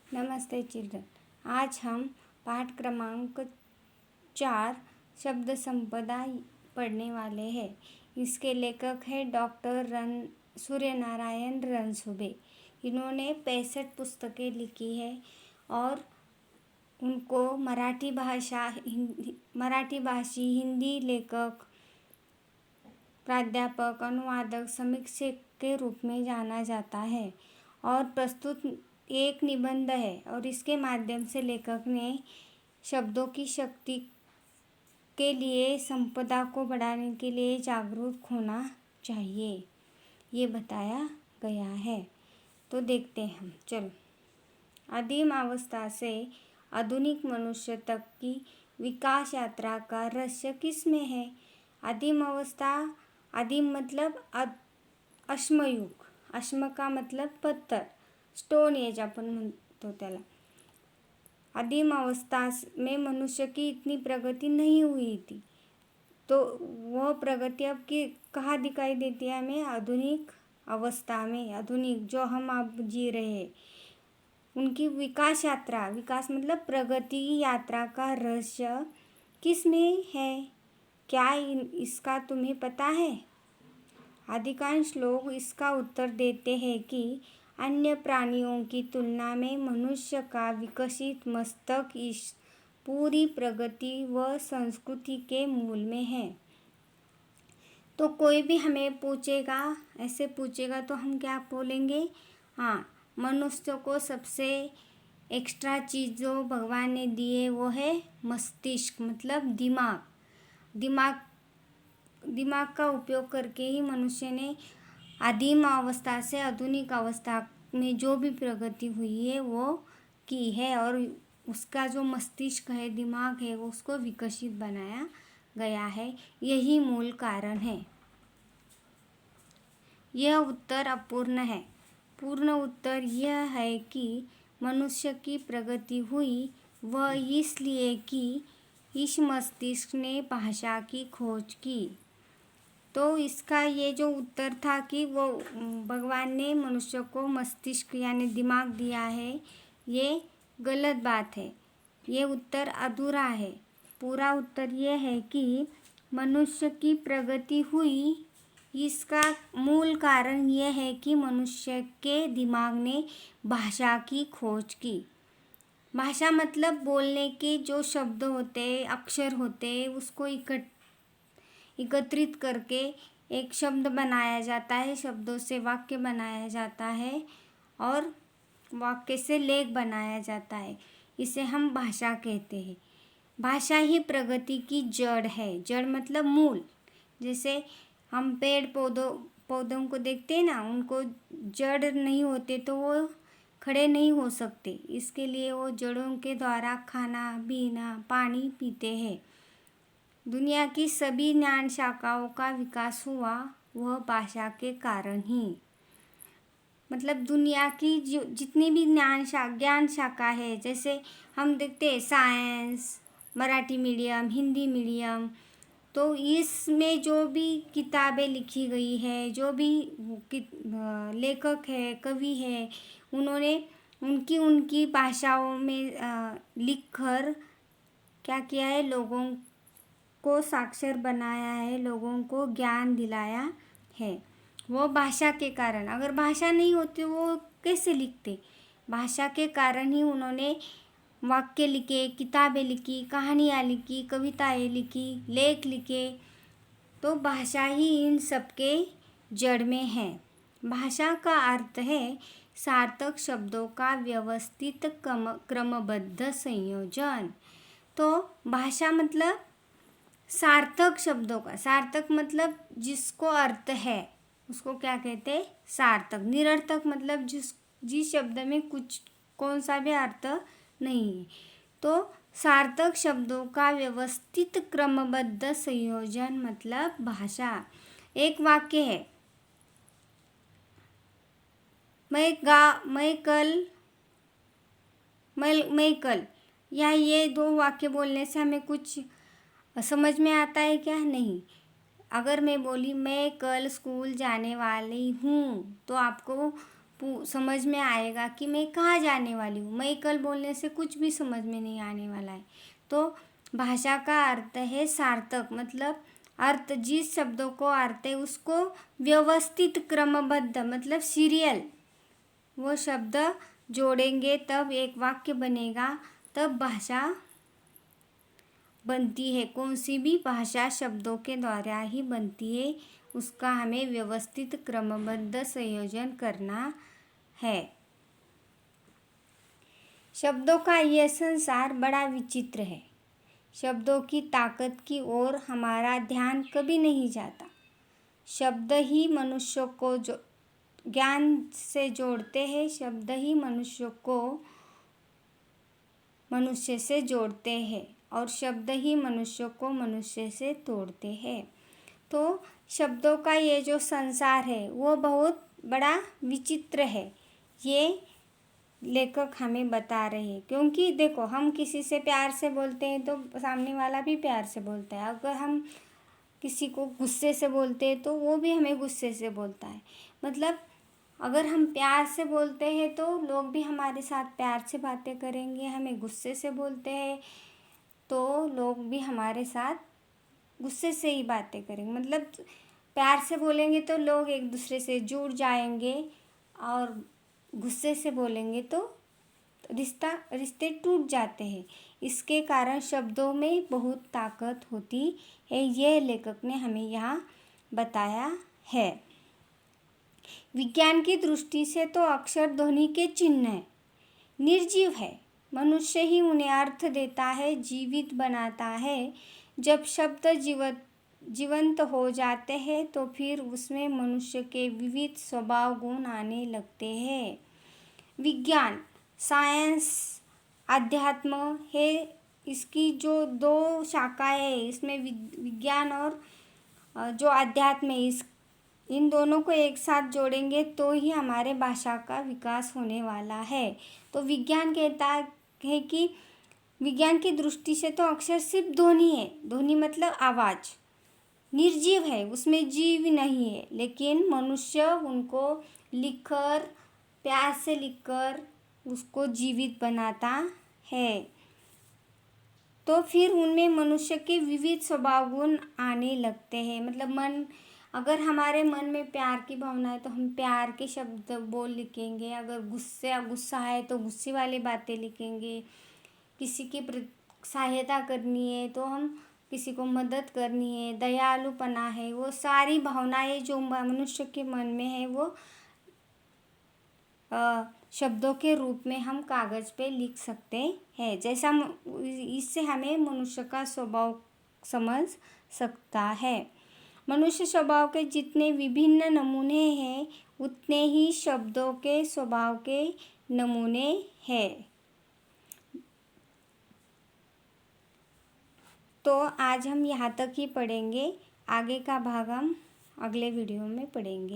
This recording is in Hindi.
नमस्ते चिल्ड्रन। आज हम पाठ क्रमांक 4 शब्द संपदा पढ़ने वाले हैं। इसके लेखक है डॉक्टर सूर्यनारायण रणसुभे। इन्होंने 65 पुस्तकें लिखी है और उनको मराठी भाषी हिंदी लेखक, प्राध्यापक, अनुवादक, समीक्षक के रूप में जाना जाता है और प्रस्तुत एक निबंध है और इसके माध्यम से लेखक ने शब्दों की शक्ति के लिए संपदा को बढ़ाने के लिए जागरूक होना चाहिए, ये बताया गया है। तो देखते हैं हम। चलो, आदिम अवस्था से आधुनिक मनुष्य तक की विकास यात्रा का रहस्य किस में है? आदिम अवस्था, आदिम मतलब अश्मयुग, अश्म का मतलब पत्थर, स्टोन एज अपन म्हणतो त्याला। आदिम अवस्था में मनुष्य की इतनी प्रगति नहीं हुई थी, तो वह प्रगति अब कहाँ दिखाई देती है हमें? आधुनिक अवस्था में। आधुनिक जो हम अब जी रहे हैं, उनकी विकास यात्रा, विकास मतलब प्रगति यात्रा का रहस्य किस में है? क्या इसका तुम्हें पता है? अधिकांश लोग इसका उत्तर देते हैं कि अन्य प्राणियों की तुलना में मनुष्य का विकसित मस्तिष्क इस पूरी प्रगति व संस्कृति के मूल में है। तो कोई भी हमें पूछेगा, ऐसे पूछेगा तो हम क्या बोलेंगे? हाँ, मनुष्य को सबसे एक्स्ट्रा चीज़ जो भगवान ने दी है वो है मस्तिष्क, मतलब दिमाग का उपयोग करके ही मनुष्य ने आदिम अवस्था से आधुनिक अवस्था में जो भी प्रगति हुई है वो की है और उसका जो मस्तिष्क है, दिमाग है, उसको विकसित बनाया गया है। यही मूल कारण है। यह उत्तर अपूर्ण है। पूर्ण उत्तर यह है कि मनुष्य की प्रगति हुई वह इसलिए कि इस मस्तिष्क ने भाषा की खोज की। तो इसका ये जो उत्तर था कि वो भगवान ने मनुष्य को मस्तिष्क यानी दिमाग दिया है, ये गलत बात है। ये उत्तर अधूरा है। पूरा उत्तर ये है कि मनुष्य की प्रगति हुई, इसका मूल कारण ये है कि मनुष्य के दिमाग ने भाषा की खोज की। भाषा मतलब बोलने के जो शब्द होते, अक्षर होते, उसको एकत्रित करके एक शब्द बनाया जाता है, शब्दों से वाक्य बनाया जाता है और वाक्य से लेख बनाया जाता है। इसे हम भाषा कहते हैं। भाषा ही प्रगति की जड़ है। जड़ मतलब मूल। जैसे हम पेड़ पौधों को देखते हैं ना, उनको जड़ नहीं होते तो वो खड़े नहीं हो सकते। इसके लिए वो जड़ों के द्वारा खाना पीना, पानी पीते हैं। दुनिया की सभी ज्ञान शाखाओं का विकास हुआ वह भाषा के कारण ही। मतलब दुनिया की जो जितनी भी ज्ञान शाखा है, जैसे हम देखते हैं science, Marathi medium, Hindi medium, तो इसमें जो भी किताबें लिखी गई है, जो भी लेखक है, कवि है, उन्होंने उनकी भाषाओं में लिखकर क्या किया है? लोगों को साक्षर बनाया है, लोगों को ज्ञान दिलाया है। वो भाषा के कारण। अगर भाषा नहीं होती वो कैसे लिखते? भाषा के कारण ही उन्होंने वाक्य लिखे, किताबें लिखी, कहानियाँ लिखी, कविताएं लिखी, लेख लिखे। तो भाषा ही इन सबके जड़ में है। भाषा का अर्थ है सार्थक शब्दों का व्यवस्थित क्रमबद्ध संयोजन। तो भाषा मतलब सार्थक शब्दों का। सार्थक मतलब जिसको अर्थ है उसको क्या कहते हैं? सार्थक। निरर्थक मतलब जिस शब्द में कौन सा भी अर्थ नहीं है। तो सार्थक शब्दों का व्यवस्थित क्रमबद्ध संयोजन मतलब भाषा। एक वाक्य है, मैं कल, या ये दो वाक्य बोलने से हमें कुछ समझ में आता है क्या? नहीं। अगर मैं बोली मैं कल स्कूल जाने वाली हूँ, तो आपको समझ में आएगा कि मैं कहाँ जाने वाली हूँ। मैं कल बोलने से कुछ भी समझ में नहीं आने वाला है। तो भाषा का अर्थ है सार्थक, मतलब अर्थ, जिस शब्दों को अर्थ है उसको व्यवस्थित क्रमबद्ध मतलब सीरियल, वो शब्द जोड़ेंगे तब एक वाक्य बनेगा, तब भाषा बनती है। कौन सी भी भाषा शब्दों के द्वारा ही बनती है, उसका हमें व्यवस्थित क्रमबद्ध संयोजन करना है। शब्दों का यह संसार बड़ा विचित्र है। शब्दों की ताकत की ओर हमारा ध्यान कभी नहीं जाता। शब्द ही मनुष्य को ज्ञान से जोड़ते हैं, शब्द ही मनुष्य को मनुष्य से जोड़ते हैं और शब्द ही मनुष्य को मनुष्य से तोड़ते हैं। तो शब्दों का ये जो संसार है वो बहुत बड़ा विचित्र है, ये लेखक हमें बता रहे हैं। क्योंकि देखो, हम किसी से प्यार से बोलते हैं तो सामने वाला भी प्यार से बोलता है। अगर हम किसी को गुस्से से बोलते हैं तो वो भी हमें गुस्से से बोलता है। मतलब अगर हम प्यार से बोलते हैं तो लोग भी हमारे साथ प्यार से बातें करेंगे, हमें गुस्से से बोलते हैं तो लोग भी हमारे साथ गुस्से से ही बातें करेंगे। मतलब प्यार से बोलेंगे तो लोग एक दूसरे से जुड़ जाएंगे और गुस्से से बोलेंगे तो रिश्ते टूट जाते हैं। इसके कारण शब्दों में बहुत ताकत होती है, यह लेखक ने हमें यहाँ बताया है। विज्ञान की दृष्टि से तो अक्षर ध्वनि के चिन्ह है, निर्जीव है। मनुष्य ही उन्हें अर्थ देता है, जीवित बनाता है। जब शब्द जीवंत हो जाते हैं तो फिर उसमें मनुष्य के विविध स्वभाव गुण आने लगते हैं। विज्ञान, साइंस, अध्यात्म है, इसकी जो दो शाखाएं हैं, इसमें विज्ञान और जो अध्यात्म है, इन दोनों को एक साथ जोड़ेंगे तो ही हमारे भाषा का विकास होने वाला है। तो विज्ञान कहता है कि विज्ञान की दृष्टि से तो अक्षर सिर्फ ध्वनि है, ध्वनि मतलब आवाज़, निर्जीव है, उसमें जीव नहीं है। लेकिन मनुष्य उनको लिखकर, प्यार से लिखकर उसको जीवित बनाता है, तो फिर उनमें मनुष्य के विविध स्वभाव गुण आने लगते हैं। मतलब अगर हमारे मन में प्यार की भावना है तो हम प्यार के शब्द बोल लिखेंगे। अगर गुस्सा है तो गुस्से वाली बातें लिखेंगे। किसी की सहायता करनी है तो हम किसी को मदद करनी है, दयालुपना है, वो सारी भावनाएं जो मनुष्य के मन में है वो शब्दों के रूप में हम कागज़ पे लिख सकते हैं। जैसा इससे हमें मनुष्य का स्वभाव समझ सकता है। मनुष्य स्वभाव के जितने विभिन्न नमूने हैं उतने ही शब्दों के स्वभाव के नमूने हैं। तो आज हम यहाँ तक ही पढ़ेंगे, आगे का भाग हम अगले वीडियो में पढ़ेंगे।